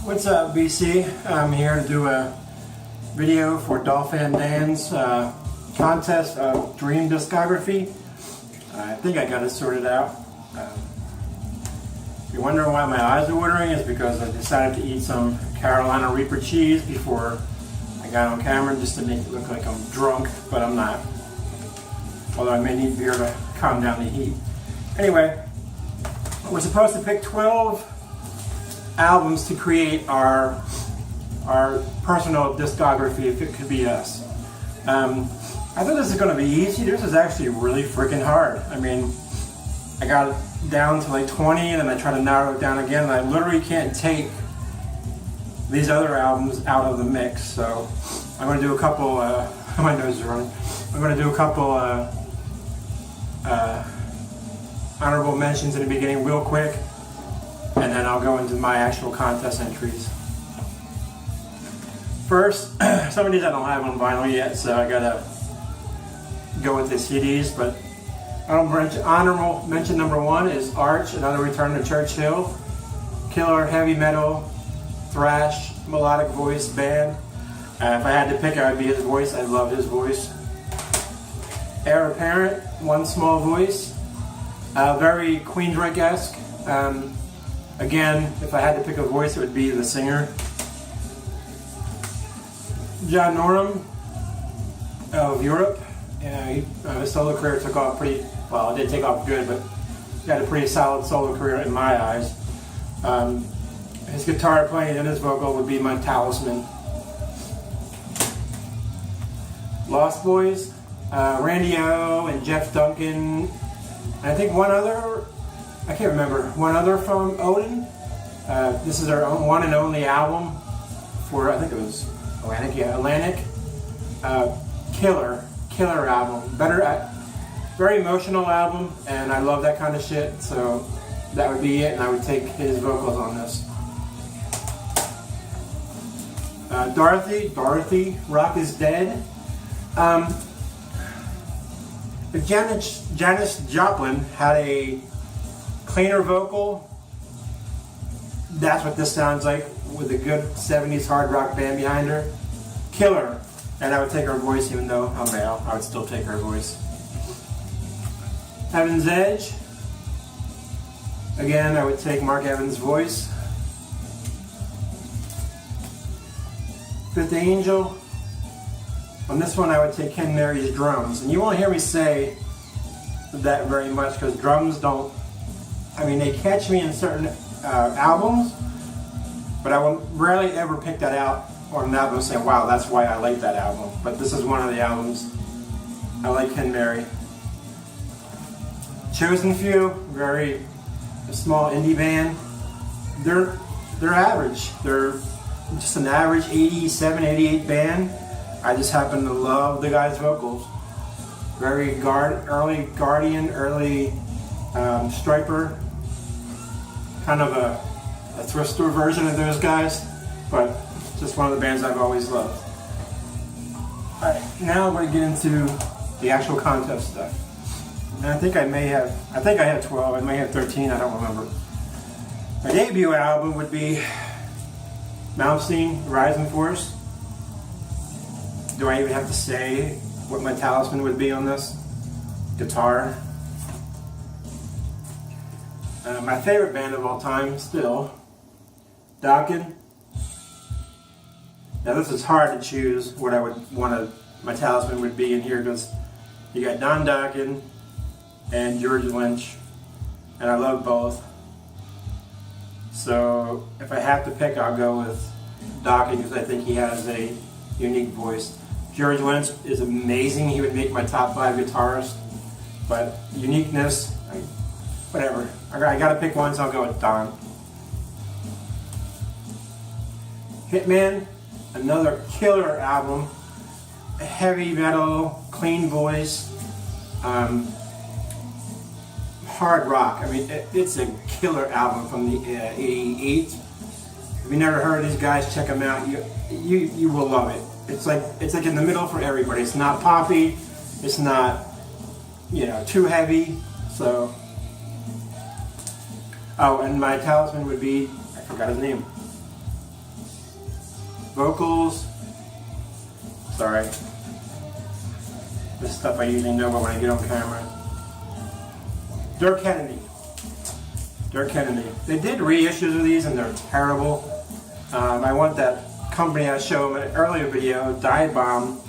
What's up, BC? I'm here to do a video for DolfanDale's contest of Dream Discography. I think I got it sorted out. If you're wondering why my eyes are watering, it's because I decided to eat some Carolina Reaper cheese before I got on camera just to make it look like I'm drunk, but I'm not. Although I may need beer to calm down the heat. Anyway, we're supposed to pick 12 albums to create our personal discography, if it could be us. I thought this was going to be easy. This is actually really freaking hard. I mean, I got it down to like 20 and then I tried to narrow it down again, and I literally can't take these other albums out of the mix. So I'm going to do a couple, my nose is running. I'm going to do a couple honorable mentions in the beginning real quick, and then I'll go into my actual contest entries. First, some of these I don't have on vinyl yet, so I gotta go with the CDs, but honorable mention number 1 is Arch, Another Return to Churchill. Killer heavy metal, thrash, melodic voice band. If I had to pick, it would be his voice. I love his voice. Heir Apparent, One Small Voice. Very Queensrÿche-esque. Again, if I had to pick a voice, it would be the singer. John Norum of Europe. His solo career took off pretty well. It did take off good, but he had a pretty solid solo career in my eyes. His guitar playing and his vocal would be my talisman. Lost Boys, Randy O and Jeff Duncan. And I think one other. I can't remember. One other from Odin. This is their one and only album for, I think it was Atlantic. Yeah, Atlantic. Killer album. Very emotional album, and I love that kind of shit. So that would be it, and I would take his vocals on this. Dorothy, Rock is Dead. If Janis Joplin had a cleaner vocal, that's what this sounds like, with a good 70s hard rock band behind her. Killer. And I would take her voice, even though I'm male, I would still take her voice. Heaven's Edge. Again, I would take Mark Evans' voice. Fifth Angel. On this one, I would take Ken Mary's drums. And you won't hear me say that very much, because drums don't, I mean, they catch me in certain albums, but I will rarely ever pick that out on an album and say, wow, that's why I like that album. But this is one of the albums. I like Ken Mary. Chosen Few, very small indie band. They're average. They're just an average 87, 88 band. I just happen to love the guy's vocals. Very early Guardian, early Striper. Kind of a thrift store version of those guys, but just one of the bands I've always loved. Alright, now we're going to get into the actual contest stuff. And I think I had 12, I may have 13, I don't remember. My debut album would be Malmsteen, Rising Force. Do I even have to say what my talisman would be on this? Guitar. My favorite band of all time, still, Dokken. Now this is hard to choose what I would want my talisman would be in here, because you got Don Dokken and George Lynch, and I love both. So if I have to pick, I'll go with Dokken, because I think he has a unique voice. George Lynch is amazing. He would make my top 5 guitarist, but uniqueness, whatever. I gotta pick one, so I'll go with Don. Hitman, another killer album. Heavy metal, clean voice, hard rock. I mean, it's a killer album from the 88. If you never heard of these guys, check them out. You will love it. It's like in the middle for everybody. It's not poppy. It's not, too heavy. So Oh, and my talisman would be, I forgot his name. Vocals. Sorry. This stuff I usually know about when I get on camera. Dirk Kennedy. They did reissues of these and they're terrible. I want that company I showed in an earlier video, Dive Bomb,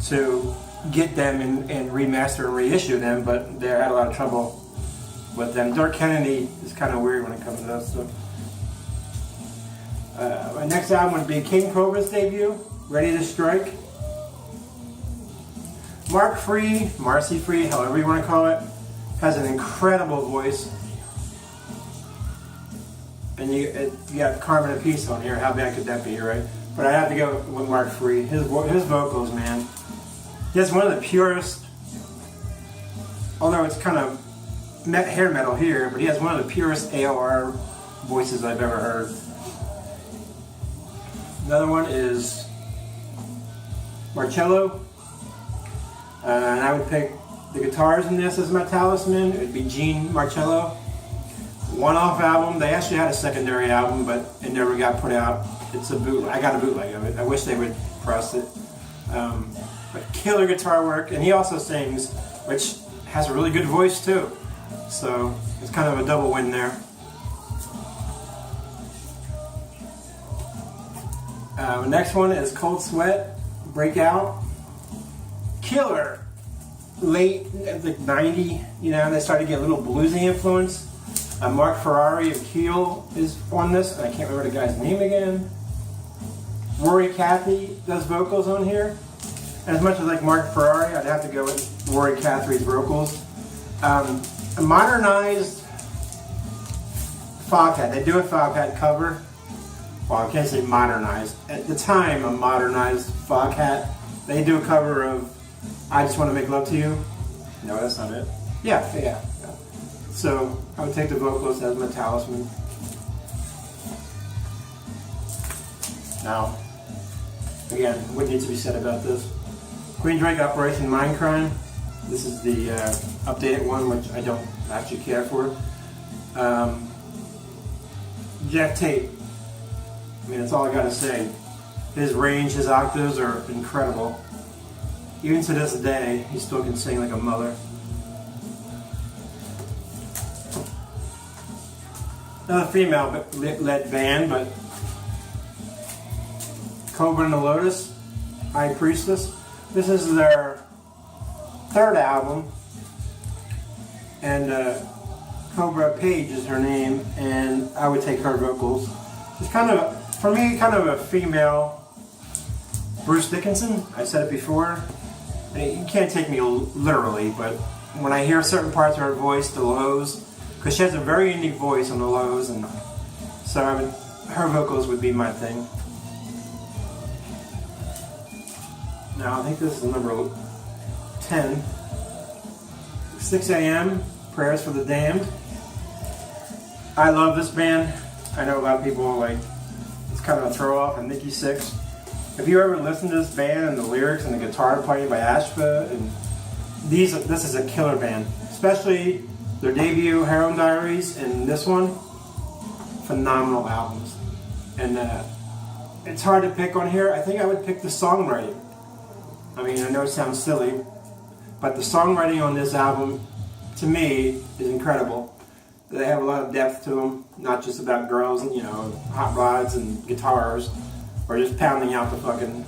to get them and remaster and reissue them, but they had a lot of trouble with them. Dirk Kennedy is kind of weird when it comes to that stuff. My next album would be King Cobra's debut, Ready to Strike. Mark Free, Marcy Free, however you want to call it, has an incredible voice. And you got Carmen Appice on here. How bad could that be, right? But I have to go with Mark Free. His vocals, man. He has one of the purest, although it's kind of hair metal here, but he has one of the purest AOR voices I've ever heard. Another one is Marcello. And I would pick the guitars in this as my talisman. It would be Gene Marcello. One-off album. They actually had a secondary album, but it never got put out. It's a bootleg. I got a bootleg of it. I wish they would press it. But killer guitar work, and he also sings, which has a really good voice too. So it's kind of a double win there. The next one is Cold Sweat, Breakout. Killer. Late, like 90, they started to get a little bluesy influence. Mark Ferrari of Keel is on this, and I can't remember the guy's name again. Rory Cathy does vocals on here. And as much as like Mark Ferrari, I'd have to go with Rory Cathy's vocals. A modernized Foghat. They do a Foghat cover. Well, I can't say modernized. At the time, a modernized Foghat. They do a cover of I Just Want to Make Love to You. No, that's not it. Yeah. So I would take the vocals as my talisman. Now, again, what needs to be said about this? Queen Drake, Operation Mindcrime. This is the updated one, which I don't actually care for. Jeff Tate. I mean, that's all I gotta say. His range, his octaves are incredible. Even to this day, he still can sing like a mother. Another female-led band, but Cobra and the Lotus, High Priestess. This is their third album, and Cobra Page is her name, and I would take her vocals. It's kind of, for me, kind of a female Bruce Dickinson. I said it before. You can't take me literally, but when I hear certain parts of her voice, the lows, because she has a very unique voice on the lows, and so her vocals would be my thing. Now I think this is number 10. 6 a.m. Prayers for the Damned. I love this band. I know a lot of people like it's kind of a throw off. And Nikki Sixx. If you ever listen to this band and the lyrics and the guitar playing by Ashba, and this is a killer band. Especially their debut Heroin Diaries and this one, phenomenal albums. And it's hard to pick on here. I think I would pick the songwriting. I mean, I know it sounds silly, but the songwriting on this album, to me, is incredible. They have a lot of depth to them, not just about girls and, hot rods and guitars, or just pounding out the fucking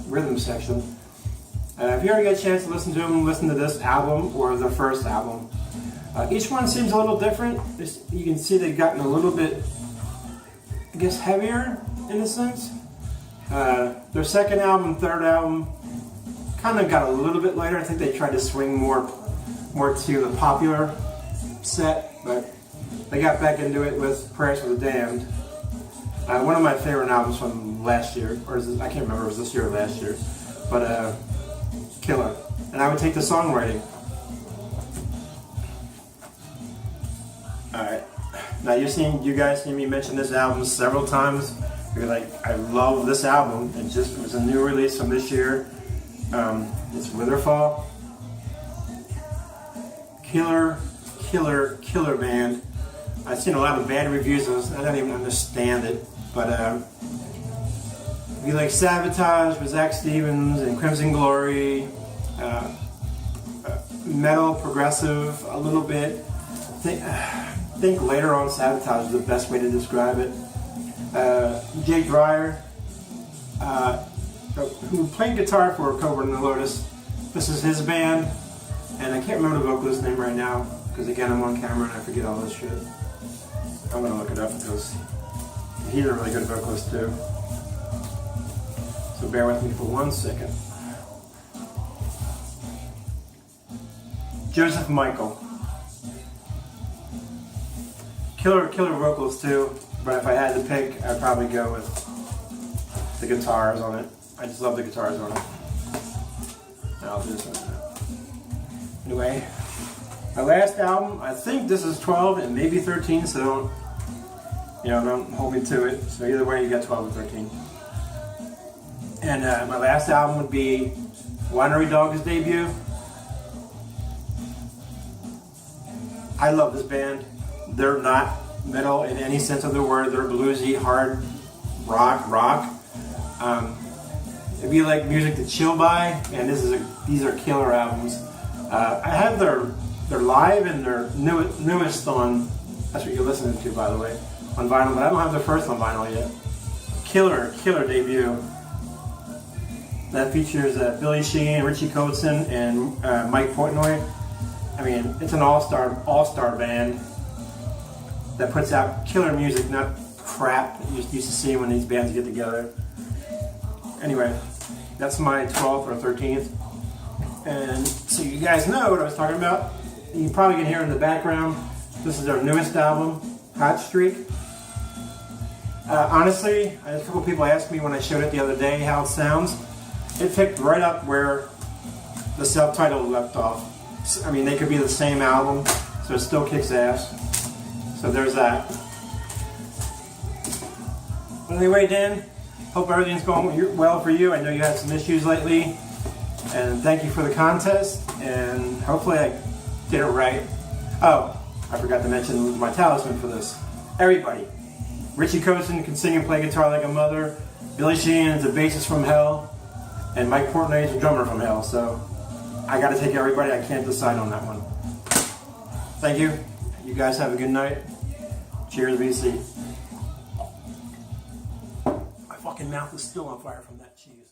rhythm section. If you ever get a chance to listen to them, listen to this album or the first album. Each one seems a little different. You can see they've gotten a little bit, I guess, heavier in a sense. Their second album, third album, kind of got a little bit lighter. I think they tried to swing more to the popular set, but they got back into it with Prayers for the Damned. One of my favorite albums from last year, or I can't remember if it was this year or last year, but killer. And I would take the songwriting. Alright, now you guys seen me mention this album several times. You're like, I love this album. It was a new release from this year. It's Witherfall. Killer band. I've seen a lot of bad reviews of this. I don't even understand it, but If you like Sabotage with Zach Stevens and Crimson Glory, metal, progressive, a little bit. I think later on Sabotage is the best way to describe it. Jake Dreyer, who played guitar for Cobra and the Lotus. This is his band, and I can't remember the vocalist's name right now, because again I'm on camera and I forget all this shit. I'm gonna look it up because he's a really good vocalist too. So bear with me for 1 second. Joseph Michael. Killer vocals too, but if I had to pick, I'd probably go with the guitars on it. I just love the guitars on it. And I'll do this one now. Anyway, my last album, I think this is 12 and maybe 13, so don't hold me to it. So either way, you got 12 or 13. And my last album would be Winery Dog's debut. I love this band. They're not metal in any sense of the word. They're bluesy, hard rock. If you like music to chill by, and these are killer albums. I have their live and their newest on. That's what you're listening to, by the way, on vinyl. But I don't have their first on vinyl yet. Killer debut. That features Billy Sheehan, Richie Kotzen, and Mike Portnoy. I mean, it's an all-star band that puts out killer music, not crap that you used to see when these bands get together. Anyway, that's my 12th or 13th. And so you guys know what I was talking about. You probably can hear in the background. This is their newest album, Hot Streak. Honestly, I had a couple people asked me when I showed it the other day how it sounds. It picked right up where the self-titled left off. I mean, they could be the same album, so it still kicks ass. So there's that. But anyway, Dan, hope everything's going well for you. I know you had some issues lately. And thank you for the contest. And hopefully I did it right. Oh, I forgot to mention my talisman for this. Everybody. Richie Kotzen can sing and play guitar like a mother. Billy Sheehan is a bassist from hell. And Mike Portnoy is a drummer from hell. So I got to take everybody. I can't decide on that one. Thank you. You guys have a good night. Cheers, BC. My fucking mouth is still on fire from that cheese.